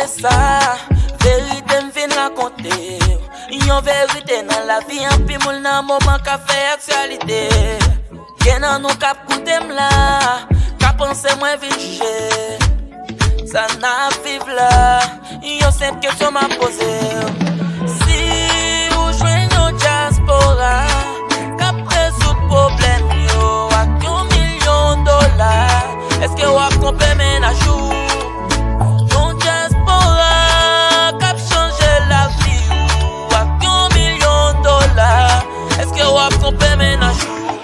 ça, vérité m'vin raconter. Yon vérité dans la vie, en pis moul nan moment qu'a fait actualité. Gen nan nou kap koute m'la, ka pense moi vin juger. Ça n'a vive là, yon simple question m'a posé. Si ou jwen yon diaspora, kap résout problème yo ak $1 million, est-ce que wap komple ménage ou? Yon diaspora kap change la vie ou ak $1 million, est-ce que wap komple ménage ou?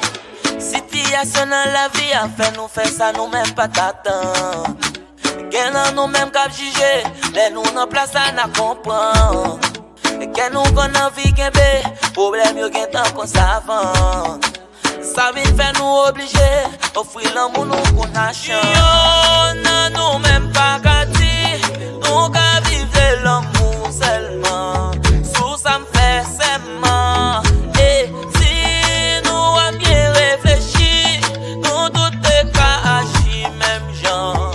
Situation dans la vie a fait nous faire ça nous même pas t'attendre. Gen nan nou même kap jige, les nous nan place à na comprendre. Et gen nou kon envie genbe, problème yo gen tan kon savant. Ça vient faire nous obligé, offrir l'amour nous qu'on a chan. Yo nan nou même pas kati, nous ka vivre l'amour seulement. Sous ça me fait seulement. Et si nous a bien réfléchi, nous tout est ka agir même genre.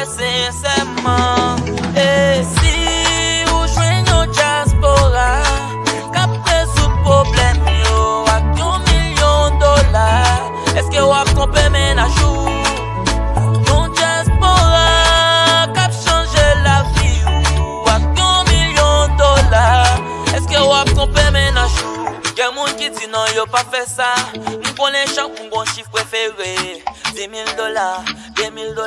Sincèrement, et si ou jwen yon diaspora, kap résout problème yo ak $1 million, est-ce que wap komple ménage ou? Yon diaspora kap change la vie ou ak $1 million, est-ce que wap komple ménage ou? Gen moun ki di non yo pa fait ça, m'konnen chan pou bon chiffre préféré. $10 000, $2 000,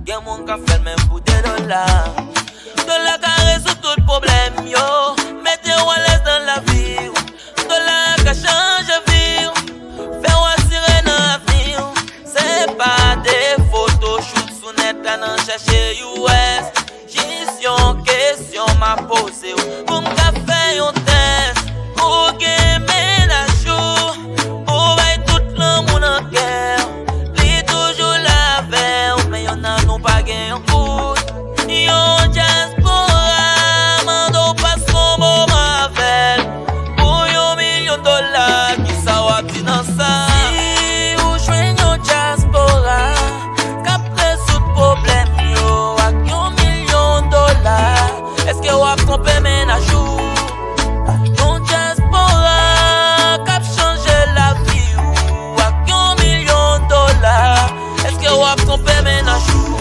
gen moun ka fait même pour $2. Dollar ka résout tout problème yo, mettez ou à l'aise dans la vie. Dollar ka change vie, fait ou assurer dans l'avenir. C'est pas des photos shoot sous net là nan chercher US. Juste yon question m'a posé pour m'ka fait yon test. Ou gen ménage ou bay tout l'amour dans cœur. Li toujours la veille, mais yon nan nou pa gen yon kout. Yon diaspora mando pas son moment avec. Pour $1 million, qui sa wap di nan sa. Si ou jwen yon diaspora, kap résout problème yo ak $1 million, est-ce que wap komple ménage ou? Yon diaspora kap change la vie ou ak $1 million, est-ce que wap komple ménage ou?